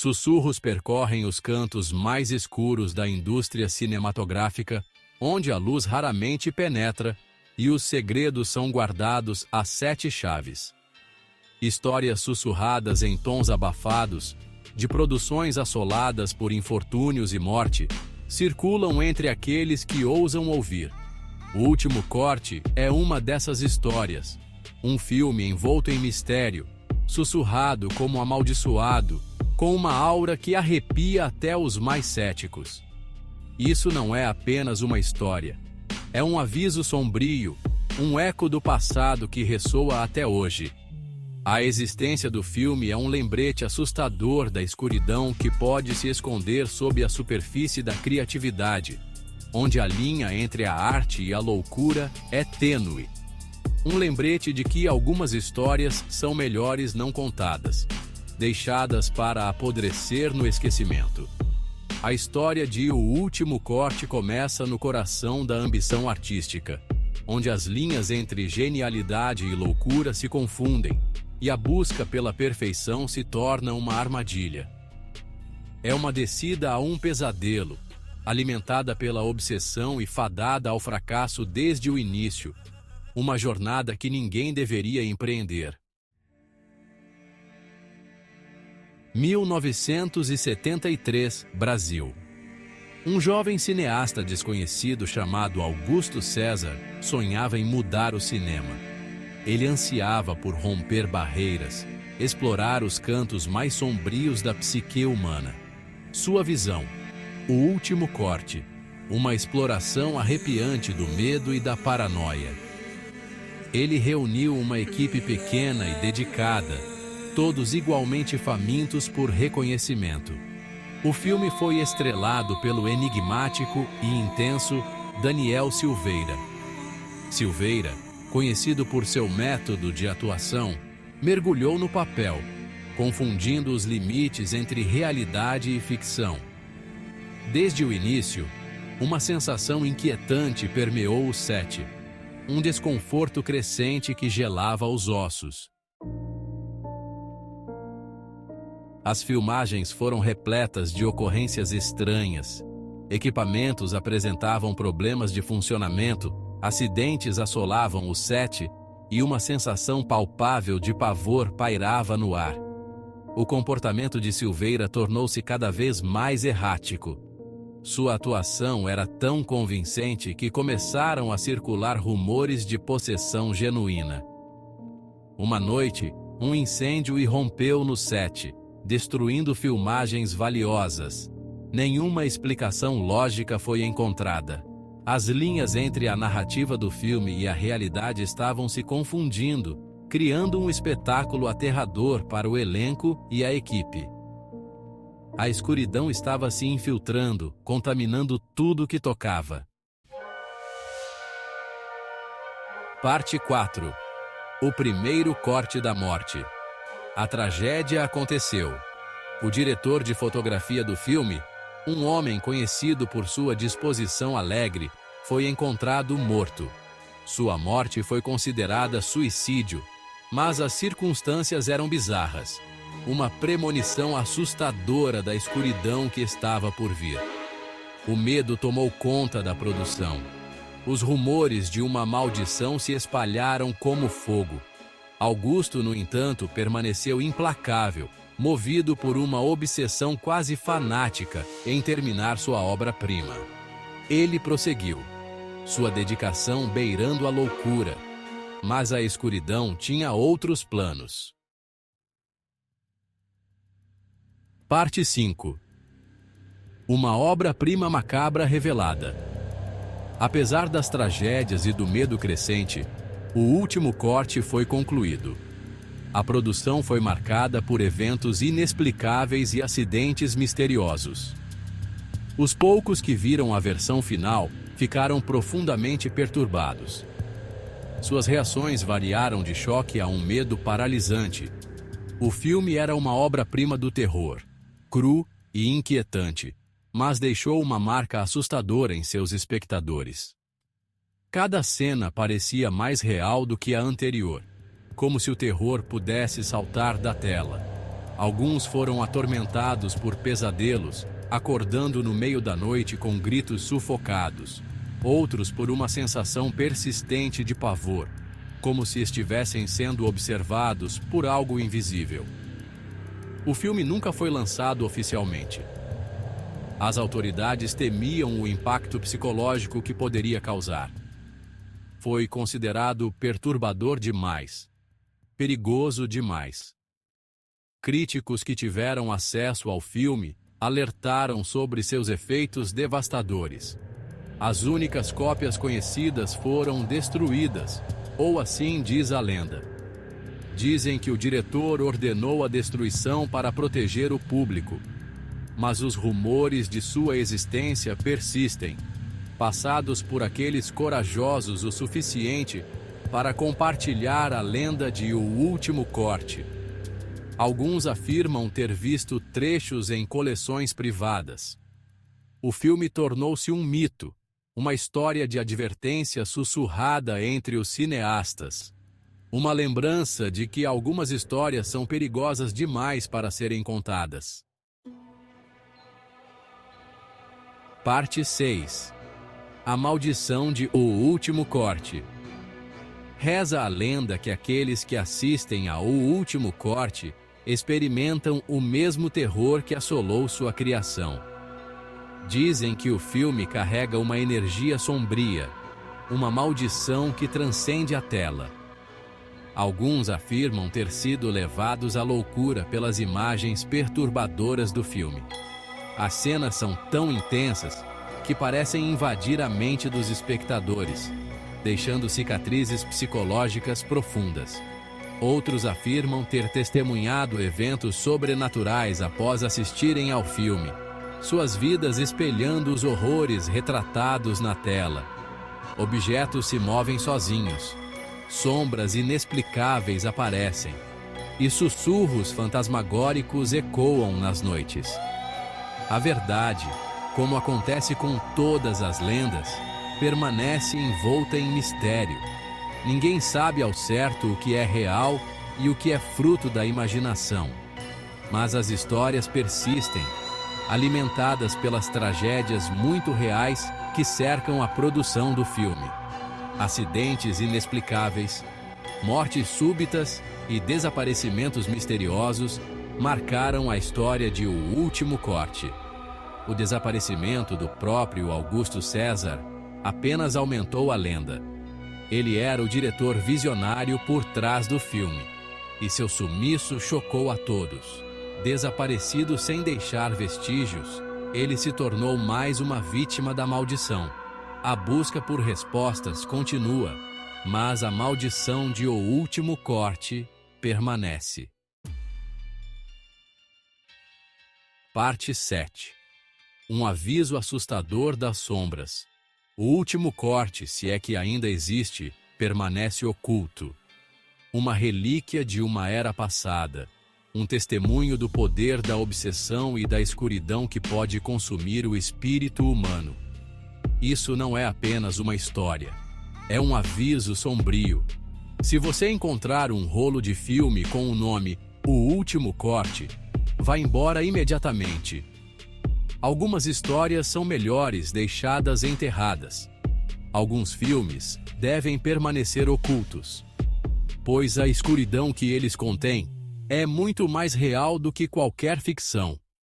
Sussurros percorrem os cantos mais escuros da indústria cinematográfica, onde a luz raramente penetra e os segredos são guardados a 7 chaves. Histórias sussurradas em tons abafados, de produções assoladas por infortúnios e morte, circulam entre aqueles que ousam ouvir. O Último Corte é uma dessas histórias. Um filme envolto em mistério, sussurrado como amaldiçoado, com uma aura que arrepia até os mais céticos. Isso não é apenas uma história. É um aviso sombrio, um eco do passado que ressoa até hoje. A existência do filme é um lembrete assustador da escuridão que pode se esconder sob a superfície da criatividade, onde a linha entre a arte e a loucura é tênue. Um lembrete de que algumas histórias são melhores não contadas, deixadas para apodrecer no esquecimento. A história de O Último Corte começa no coração da ambição artística, onde as linhas entre genialidade e loucura se confundem, e a busca pela perfeição se torna uma armadilha. É uma descida a um pesadelo, alimentada pela obsessão e fadada ao fracasso desde o início, uma jornada que ninguém deveria empreender. 1973, Brasil. Um jovem cineasta desconhecido chamado Augusto César sonhava em mudar o cinema. Ele ansiava por romper barreiras, explorar os cantos mais sombrios da psique humana. Sua visão, O Último Corte, uma exploração arrepiante do medo e da paranoia. Ele reuniu uma equipe pequena e dedicada, todos igualmente famintos por reconhecimento. O filme foi estrelado pelo enigmático e intenso Daniel Silveira. Silveira, conhecido por seu método de atuação, mergulhou no papel, confundindo os limites entre realidade e ficção. Desde o início, uma sensação inquietante permeou o set, um desconforto crescente que gelava os ossos. As filmagens foram repletas de ocorrências estranhas. Equipamentos apresentavam problemas de funcionamento, acidentes assolavam o set e uma sensação palpável de pavor pairava no ar. O comportamento de Silveira tornou-se cada vez mais errático. Sua atuação era tão convincente que começaram a circular rumores de possessão genuína. Uma noite, um incêndio irrompeu no set, destruindo filmagens valiosas. Nenhuma explicação lógica foi encontrada. As linhas entre a narrativa do filme e a realidade estavam se confundindo, criando um espetáculo aterrador para o elenco e a equipe. A escuridão estava se infiltrando, contaminando tudo que tocava. Parte 4. O primeiro corte da morte. A tragédia aconteceu. O diretor de fotografia do filme, um homem conhecido por sua disposição alegre, foi encontrado morto. Sua morte foi considerada suicídio, mas as circunstâncias eram bizarras. Uma premonição assustadora da escuridão que estava por vir. O medo tomou conta da produção. Os rumores de uma maldição se espalharam como fogo. Augusto, no entanto, permaneceu implacável, movido por uma obsessão quase fanática em terminar sua obra-prima. Ele prosseguiu, sua dedicação beirando a loucura, mas a escuridão tinha outros planos. Parte 5. Uma obra-prima macabra revelada. Apesar das tragédias e do medo crescente, O Último Corte foi concluído. A produção foi marcada por eventos inexplicáveis e acidentes misteriosos. Os poucos que viram a versão final ficaram profundamente perturbados. Suas reações variaram de choque a um medo paralisante. O filme era uma obra-prima do terror, cru e inquietante, mas deixou uma marca assustadora em seus espectadores. Cada cena parecia mais real do que a anterior, como se o terror pudesse saltar da tela. Alguns foram atormentados por pesadelos, acordando no meio da noite com gritos sufocados. Outros por uma sensação persistente de pavor, como se estivessem sendo observados por algo invisível. O filme nunca foi lançado oficialmente. As autoridades temiam o impacto psicológico que poderia causar. Foi considerado perturbador demais, perigoso demais. Críticos que tiveram acesso ao filme alertaram sobre seus efeitos devastadores. As únicas cópias conhecidas foram destruídas, ou assim diz a lenda. Dizem que o diretor ordenou a destruição para proteger o público, mas os rumores de sua existência persistem, passados por aqueles corajosos o suficiente para compartilhar a lenda de O Último Corte. Alguns afirmam ter visto trechos em coleções privadas. O filme tornou-se um mito, uma história de advertência sussurrada entre os cineastas. Uma lembrança de que algumas histórias são perigosas demais para serem contadas. Parte 6. A maldição de O Último Corte. Reza a lenda que aqueles que assistem a O Último Corte experimentam o mesmo terror que assolou sua criação. Dizem que o filme carrega uma energia sombria, uma maldição que transcende a tela. Alguns afirmam ter sido levados à loucura pelas imagens perturbadoras do filme. As cenas são tão intensas que parecem invadir a mente dos espectadores, deixando cicatrizes psicológicas profundas. Outros afirmam ter testemunhado eventos sobrenaturais após assistirem ao filme, suas vidas espelhando os horrores retratados na tela. Objetos se movem sozinhos, sombras inexplicáveis aparecem, e sussurros fantasmagóricos ecoam nas noites. A verdade, como acontece com todas as lendas, permanece envolta em mistério. Ninguém sabe ao certo o que é real e o que é fruto da imaginação. Mas as histórias persistem, alimentadas pelas tragédias muito reais que cercam a produção do filme. Acidentes inexplicáveis, mortes súbitas e desaparecimentos misteriosos marcaram a história de O Último Corte. O desaparecimento do próprio Augusto César apenas aumentou a lenda. Ele era o diretor visionário por trás do filme, e seu sumiço chocou a todos. Desaparecido sem deixar vestígios, ele se tornou mais uma vítima da maldição. A busca por respostas continua, mas a maldição de O Último Corte permanece. Parte 7. Um aviso assustador das sombras. O Último Corte, se é que ainda existe, permanece oculto. Uma relíquia de uma era passada. Um testemunho do poder da obsessão e da escuridão que pode consumir o espírito humano. Isso não é apenas uma história. É um aviso sombrio. Se você encontrar um rolo de filme com o nome O Último Corte, vá embora imediatamente. Algumas histórias são melhores deixadas enterradas. Alguns filmes devem permanecer ocultos, pois a escuridão que eles contêm é muito mais real do que qualquer ficção.